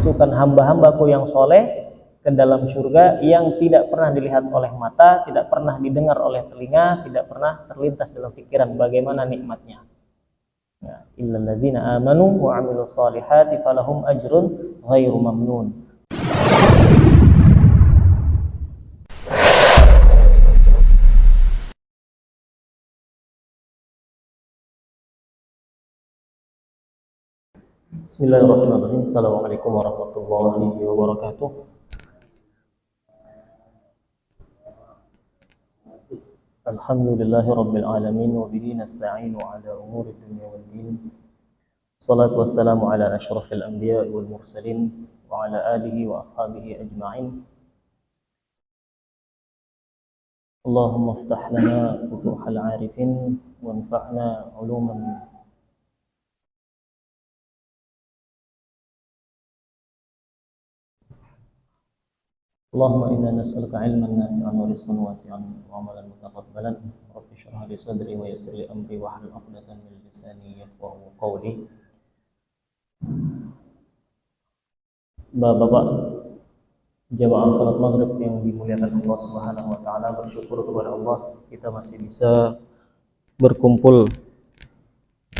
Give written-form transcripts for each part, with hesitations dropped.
memasukkan hamba-hambaku yang soleh ke dalam surga yang tidak pernah dilihat oleh mata, tidak pernah didengar oleh telinga, tidak pernah terlintas dalam pikiran bagaimana nikmatnya. Ya, illal ladzina amanu wa 'amilus solihati falahum ajrun ghairu mamnun. Bismillahirrahmanirrahim. Assalamualaikum warahmatullahi wabarakatuh. Alhamdulillahi rabbil alamin wa bihi nasta'inu ala umuri dunya wad din. Salatu wassalamu ala asyrafil anbiya'i wal mursalin wa ala alihi wa ashabihi ajma'in. Allahumma iftah lana futuhal 'arifin wanfa'na 'uluman Allahumma inna nas'aluka 'ilman nafi'an wa rizqan wasi'an wa 'amalan mutaqabbalan. Rabbi shrah li sadri wa yassir li amri wa hlul 'uqdatam min lisani yafqahu qawli. Bapak-bapak jamaah salat maghrib yang dimuliakan Allah Subhanahu wa taala, bersyukur kepada Allah kita masih bisa berkumpul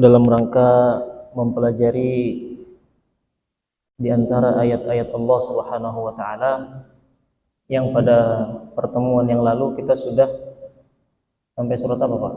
dalam rangka mempelajari di antara ayat-ayat Allah Subhanahu wa taala yang pada pertemuan yang lalu kita sudah sampai surat apa, Pak?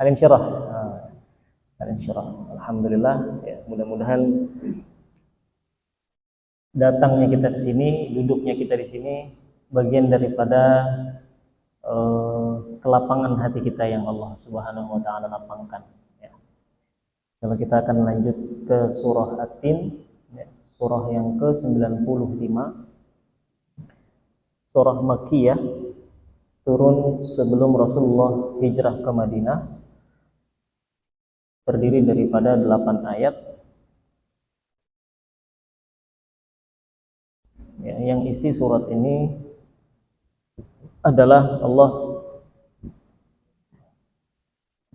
Al-Insyirah. Al-Insyirah. Alhamdulillah, ya, mudah-mudahan datangnya kita ke sini, duduknya kita di sini bagian daripada kelapangan hati kita yang Allah Subhanahu wa taala lapangkan, ya. Kalau kita akan lanjut ke surah At-Tin, ya, surah yang ke-95, surah Makkiyah, turun sebelum Rasulullah hijrah ke Madinah, terdiri daripada 8 ayat, ya, yang isi surat ini adalah Allah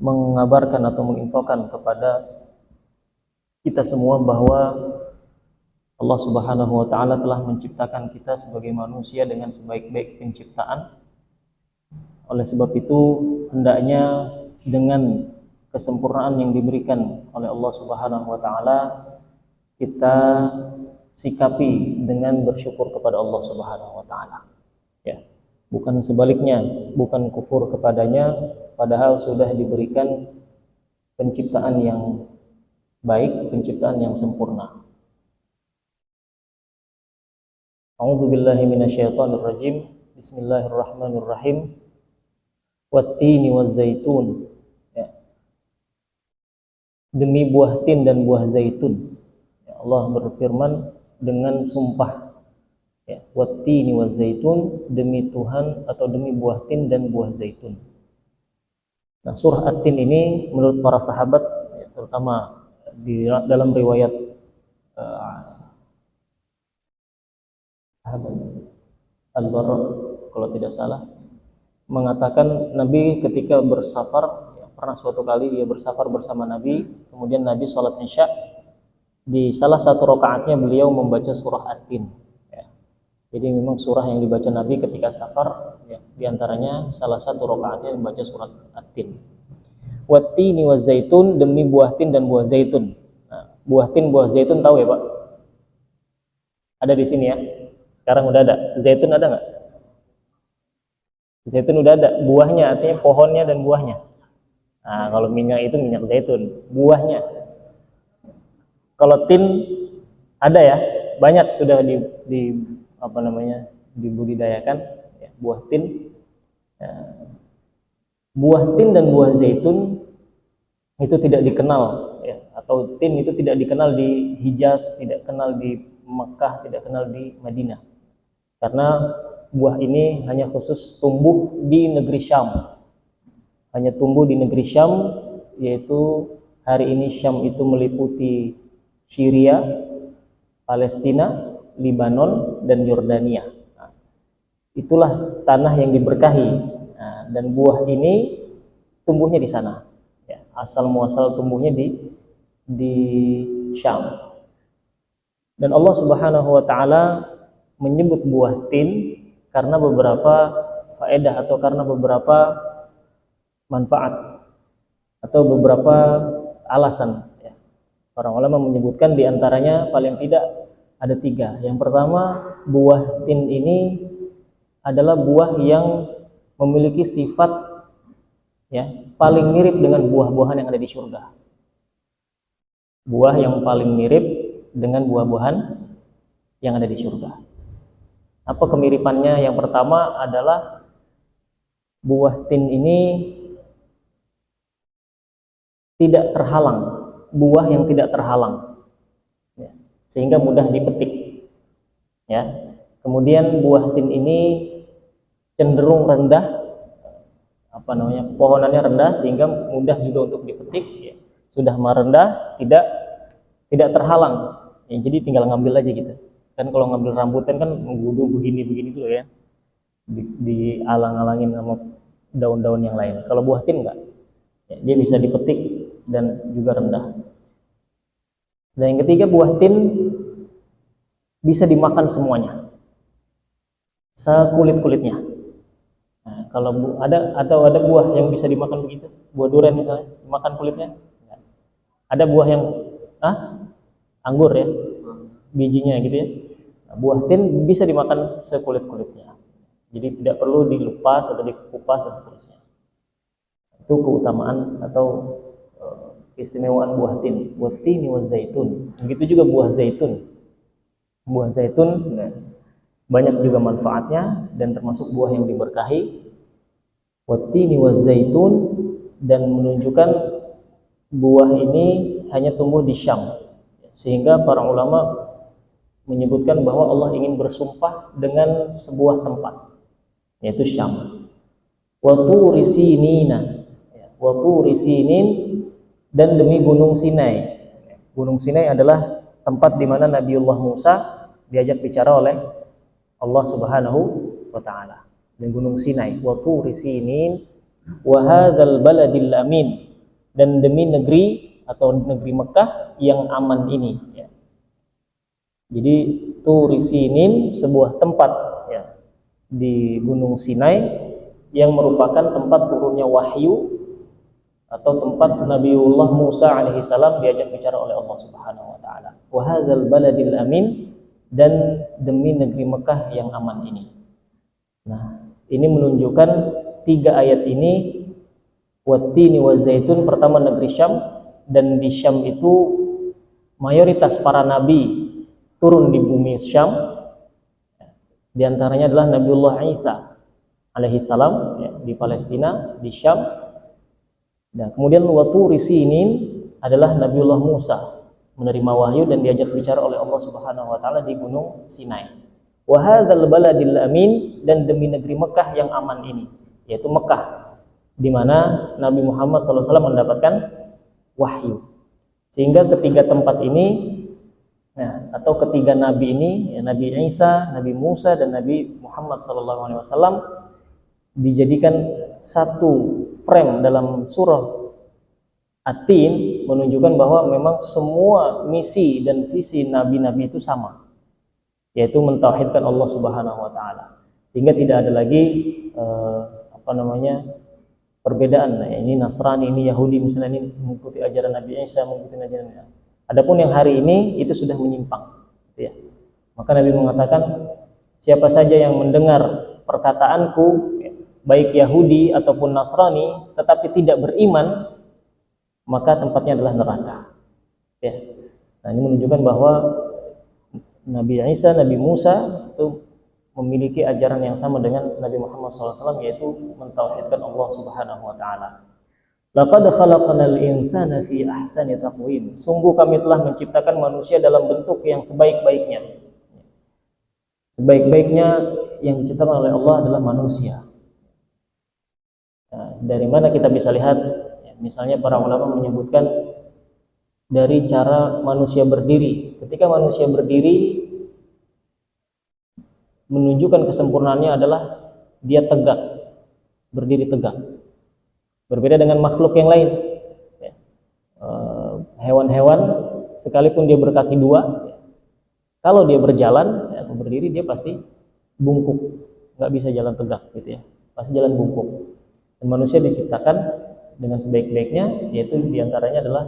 mengabarkan atau menginfokan kepada kita semua bahwa Allah Subhanahu wa taala telah menciptakan kita sebagai manusia dengan sebaik-baik penciptaan. Oleh sebab itu, hendaknya dengan kesempurnaan yang diberikan oleh Allah Subhanahu wa taala kita sikapi dengan bersyukur kepada Allah Subhanahu wa taala. Ya. Bukan sebaliknya, bukan kufur kepadanya padahal sudah diberikan penciptaan yang baik, penciptaan yang sempurna. A'udzu billahi minasyaitonir rajim. Bismillahirrahmanirrahim. Wat-tini waz-zaitun. Ya. Demi buah tin dan buah zaitun. Ya, Allah berfirman dengan sumpah. Ya, wat-tini waz-zaitun, demi Tuhan atau demi buah tin dan buah zaitun. Nah, surah At-Tin ini menurut para sahabat, ya, terutama di dalam riwayat Al-Barra kalau tidak salah, mengatakan Nabi ketika bersafar, ya, pernah suatu kali dia bersafar bersama Nabi, kemudian Nabi sholat Isya, di salah satu rakaatnya beliau membaca surah At-Tin, ya. Jadi memang surah yang dibaca Nabi ketika safar, ya, diantaranya salah satu rakaatnya membaca surat At-Tin. Wat-tini waz-zaitun, demi buah tin dan buah zaitun. Nah, buah tin, buah zaitun tahu ya, Pak? Ada di sini ya. Sekarang udah ada. Zaitun ada nggak? Zaitun udah ada. Buahnya artinya pohonnya dan buahnya. Nah, kalau minyak itu minyak zaitun. Buahnya. Kalau tin ada ya. Banyak sudah dibudidayakan, ya, buah tin. Ya. Buah tin dan buah zaitun itu tidak dikenal, ya, atau tin itu tidak dikenal di Hijaz, tidak kenal di Mekah, tidak kenal di Madinah. Karena buah ini hanya khusus tumbuh di negeri Syam. Hanya tumbuh di negeri Syam, yaitu hari ini Syam itu meliputi Syria, Palestina, Libanon, dan Yordania. Nah, itulah tanah yang diberkahi. Nah, dan buah ini tumbuhnya di sana. Ya, asal muasal tumbuhnya di Syam. Dan Allah Subhanahu wa taala menyebut buah tin karena beberapa faedah atau karena beberapa manfaat atau beberapa alasan. Para ulama menyebutkan diantaranya paling tidak ada 3. Yang pertama, buah tin ini adalah buah yang memiliki sifat paling mirip dengan buah-buahan yang ada di surga. Buah yang paling mirip dengan buah-buahan yang ada di surga. Apa kemiripannya? Yang pertama adalah buah tin ini tidak terhalang, buah yang tidak terhalang, sehingga mudah dipetik. Kemudian buah tin ini cenderung rendah, pohonannya rendah sehingga mudah juga untuk dipetik. Sudah merendah, tidak terhalang. Jadi tinggal ngambil aja gitu. Kan kalau ngambil rambutan kan menggudu begini dulu ya, dialang-alangin sama daun-daun yang lain. Kalau buah tin enggak, dia bisa dipetik dan juga rendah. Dan yang ketiga, buah tin bisa dimakan semuanya, sekulit-kulitnya. Nah, kalau ada buah yang bisa dimakan begitu, buah durian misalnya, dimakan kulitnya. Ada buah yang anggur ya, bijinya gitu ya. Nah, buah tin bisa dimakan sekulit-kulitnya. Jadi tidak perlu dilepas atau dikupas dan seterusnya. Itu keutamaan atau keistimewaan buah tin. Buah tin wa zaitun. Begitu juga buah zaitun. Buah zaitun banyak juga manfaatnya dan termasuk buah yang diberkahi. Wa tin wa zaitun, dan menunjukkan buah ini hanya tumbuh di Syam. Sehingga para ulama menyebutkan bahwa Allah ingin bersumpah dengan sebuah tempat, yaitu Syam. Wa turi sinina, wa turi sinin, dan demi gunung Sinai. Gunung Sinai adalah tempat di mana Nabiullah Musa diajak bicara oleh Allah Subhanahu wa taala. Dan gunung Sinai, wa turi sinin wa hadzal baladil amin, dan demi negeri atau negeri Mekah yang aman ini. Jadi Turi Sinin sebuah tempat di gunung Sinai yang merupakan tempat turunnya wahyu atau tempat Nabiullah Musa alaihi salam diajak bicara oleh Allah Subhanahu wa taala. Wa hadzal baladil amin, dan demi negeri Mekah yang aman ini. Nah, ini menunjukkan 3 ayat ini, wattini wa zaitun, pertama negeri Syam, dan di Syam itu mayoritas para nabi turun di bumi Syam. Di antaranya adalah Nabiullah Isa alaihi salam di Palestina, di Syam. Dan kemudian wa turi sinin adalah Nabiullah Musa menerima wahyu dan diajak bicara oleh Allah Subhanahu wa taala di gunung Sinai. Wa hadzal baladil amin, dan demi negeri Mekah yang aman ini, yaitu Mekah, di mana Nabi Muhammad SAW mendapatkan wahyu. Sehingga ketiga tempat ini, atau ketiga nabi ini, Nabi Isa, Nabi Musa, dan Nabi Muhammad SAW, dijadikan satu frame dalam surah At-Tin, menunjukkan bahwa memang semua misi dan visi nabi-nabi itu sama, yaitu mentauhidkan Allah Subhanahu wa taala. Sehingga tidak ada lagi perbedaan. Ini Nasrani, ini Yahudi, misalnya ini mengikuti ajaran Nabi Isa, mengikuti ajaran Nabi. Adapun yang hari ini itu sudah menyimpang, gitu ya. Maka Nabi mengatakan, siapa saja yang mendengar perkataanku, baik Yahudi ataupun Nasrani, tetapi tidak beriman, maka tempatnya adalah neraka. Ya. Nah, ini menunjukkan bahwa Nabi Isa, Nabi Musa itu memiliki ajaran yang sama dengan Nabi Muhammad SAW, yaitu mentauhidkan Allah Subhanahu wa taala. Laqad khalaqnal insana fi ahsani taqwim. Sungguh kami telah menciptakan manusia dalam bentuk yang sebaik-baiknya. Sebaik-baiknya yang diciptakan oleh Allah adalah manusia. Nah, dari mana kita bisa lihat? Misalnya para ulama menyebutkan dari cara manusia berdiri. Ketika manusia berdiri, menunjukkan kesempurnaannya adalah dia tegak, berdiri tegak. Berbeda dengan makhluk yang lain. Hewan-hewan sekalipun dia berkaki dua, ya, kalau dia berjalan ya, atau berdiri dia pasti bungkuk, nggak bisa jalan tegak gitu ya, pasti jalan bungkuk. Dan manusia diciptakan dengan sebaik-baiknya, yaitu diantaranya adalah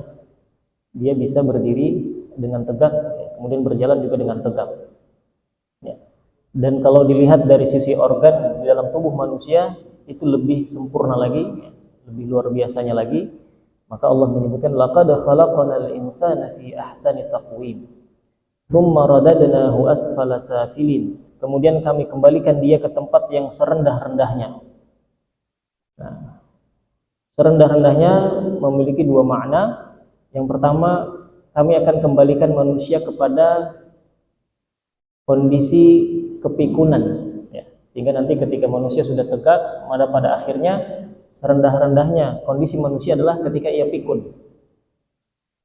dia bisa berdiri dengan tegak, ya, kemudian berjalan juga dengan tegak. Ya. Dan kalau dilihat dari sisi organ di dalam tubuh manusia itu lebih sempurna lagi, ya, lebih luar biasanya lagi. Maka Allah menyebutkan laqad khalaqnal insana fi ahsani taqwim tsumma radadnahu asfala safilin. Kemudian kami kembalikan dia ke tempat yang serendah-rendahnya. Nah, serendah-rendahnya memiliki dua makna. Yang pertama, kami akan kembalikan manusia kepada kondisi kepikunan, ya. Sehingga nanti ketika manusia sudah tegak, pada akhirnya serendah-rendahnya kondisi manusia adalah ketika ia pikun.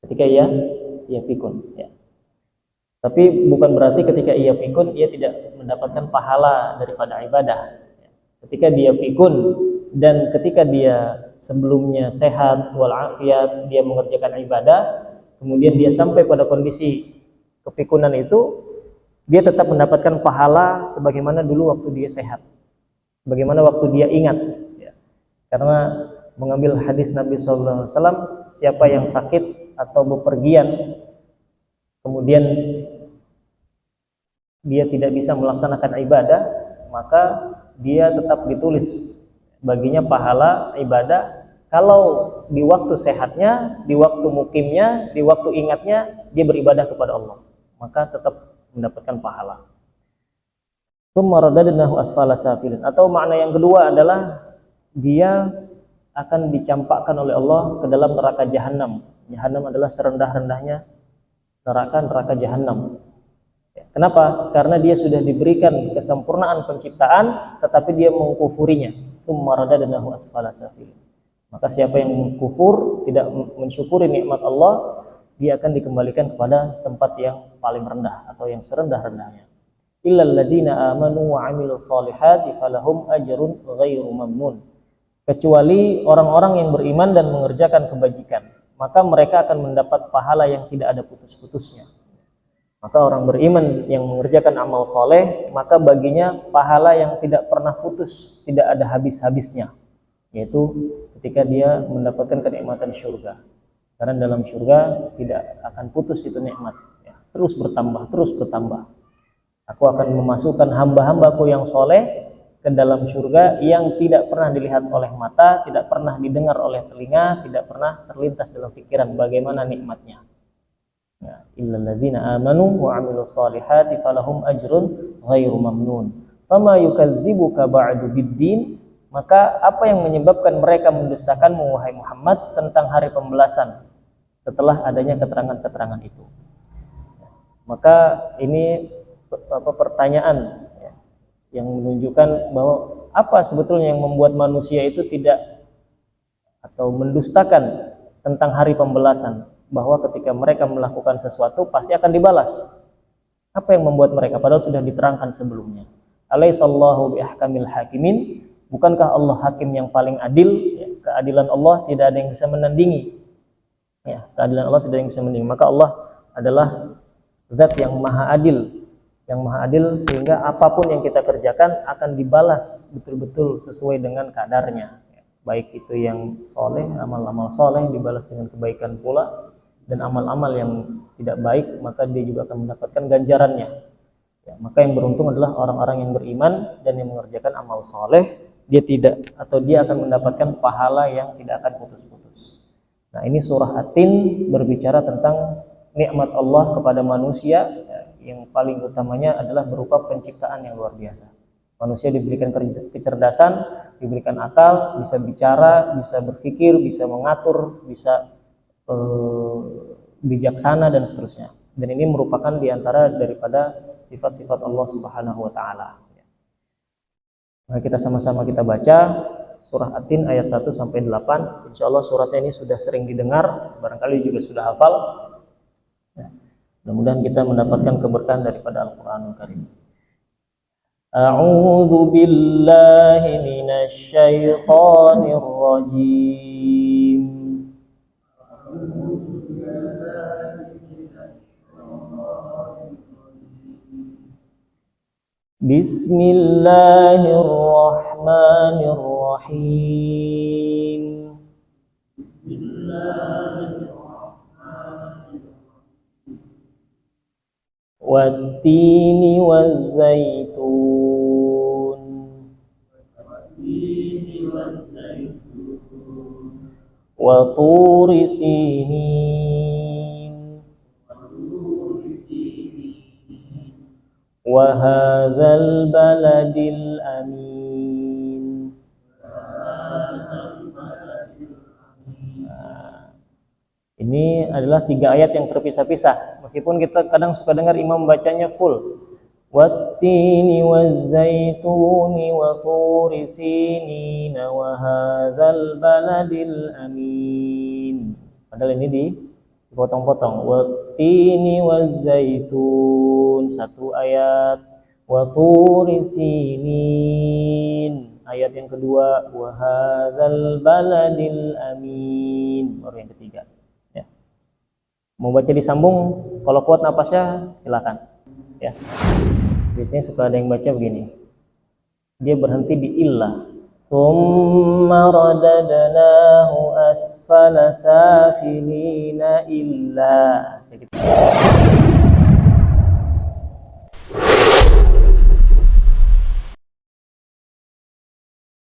Ketika ia pikun, ya. Tapi bukan berarti ketika ia pikun ia tidak mendapatkan pahala daripada ibadah. Ketika dia pikun dan ketika dia sebelumnya sehat walafiat, dia mengerjakan ibadah, kemudian dia sampai pada kondisi kepikunan itu, dia tetap mendapatkan pahala sebagaimana dulu waktu dia sehat, bagaimana waktu dia ingat. Karena mengambil hadis Nabi SAW, siapa yang sakit atau bepergian, kemudian dia tidak bisa melaksanakan ibadah, maka dia tetap ditulis baginya pahala ibadah. Kalau di waktu sehatnya, di waktu mukimnya, di waktu ingatnya, dia beribadah kepada Allah, maka tetap mendapatkan pahala. Tsumma radadnahu asfala safilin. Atau makna yang kedua adalah dia akan dicampakkan oleh Allah ke dalam neraka jahanam. Jahanam adalah serendah-rendahnya neraka jahanam. Kenapa? Karena dia sudah diberikan kesempurnaan penciptaan, tetapi dia mengkufurinya. Tsumma radadnahu asfala safilin. Maka siapa yang kufur, tidak mensyukuri nikmat Allah, dia akan dikembalikan kepada tempat yang paling rendah atau yang serendah-rendahnya. Illal ladzina amanu wa 'amilus solihati falahum ajrun ghairu mamnun. Kecuali orang-orang yang beriman dan mengerjakan kebajikan, maka mereka akan mendapat pahala yang tidak ada putus-putusnya. Maka orang beriman yang mengerjakan amal soleh, maka baginya pahala yang tidak pernah putus, tidak ada habis-habisnya, yaitu ketika dia mendapatkan kenikmatan syurga. Karena dalam syurga tidak akan putus itu nikmat, ya, terus bertambah, terus bertambah. Aku akan memasukkan hamba-hambaku yang soleh ke dalam surga yang tidak pernah dilihat oleh mata, tidak pernah didengar oleh telinga, tidak pernah terlintas dalam pikiran bagaimana nikmatnya. Ya, illal ladzina amanu wa 'amilus solihati falahum ajrun ghairu mamnun. Fama yukadzibuka ba'du biddin. Maka apa yang menyebabkan mereka mendustakanmu wahai Muhammad tentang hari pembalasan setelah adanya keterangan-keterangan itu? Maka ini pertanyaan yang menunjukkan bahwa apa sebetulnya yang membuat manusia itu tidak atau mendustakan tentang hari pembalasan, bahwa ketika mereka melakukan sesuatu pasti akan dibalas. Apa yang membuat mereka, padahal sudah diterangkan sebelumnya. Alaihissallahu biahkamil hakimin. Bukankah Allah hakim yang paling adil? Ya, keadilan Allah tidak ada yang bisa menandingi. Ya, keadilan Allah tidak ada yang bisa menandingi. Maka Allah adalah zat yang maha adil, sehingga apapun yang kita kerjakan akan dibalas betul-betul sesuai dengan kadarnya. Baik itu yang soleh, amal-amal soleh dibalas dengan kebaikan pula, dan amal-amal yang tidak baik maka dia juga akan mendapatkan ganjarannya. Ya, maka yang beruntung adalah orang-orang yang beriman dan yang mengerjakan amal soleh, dia akan mendapatkan pahala yang tidak akan putus-putus. Nah, ini surah At-Tin berbicara tentang nikmat Allah kepada manusia, yang paling utamanya adalah berupa penciptaan yang luar biasa. Manusia diberikan kecerdasan, diberikan akal, bisa bicara, bisa berpikir, bisa mengatur, bisa bijaksana dan seterusnya. Dan ini merupakan diantara daripada sifat-sifat Allah Subhanahu wa taala. Nah, kita sama-sama kita baca surah At-Tin ayat 1 sampai 8. Insyaallah suratnya ini sudah sering didengar, barangkali juga sudah hafal. Mudah-mudahan kita mendapatkan keberkahan daripada Al-Qur'anul Karim. A'udzu billahi minasy syaithanir rajim. Bismillahirrahmanirrahim. Wattini wazzaitun wa turi sinin wa hadzal baladil amin. Ini adalah 3 ayat yang terpisah-pisah. Meskipun kita kadang suka dengar imam bacanya full. Wattini wazzaituni wa turi sinina wa hadzal baladil amin. Padahal ini dipotong-potong. Wattini wazzaitun 1 ayat, wa turi sinin ayat yang kedua, wa hadzal baladil amin baru yang ketiga. Ya. Mau baca disambung, kalau kuat napasnya silakan. Ya. Biasanya suka ada yang baca begini. Dia berhenti di illah. Tsumma radadnahu asfala safilina illa.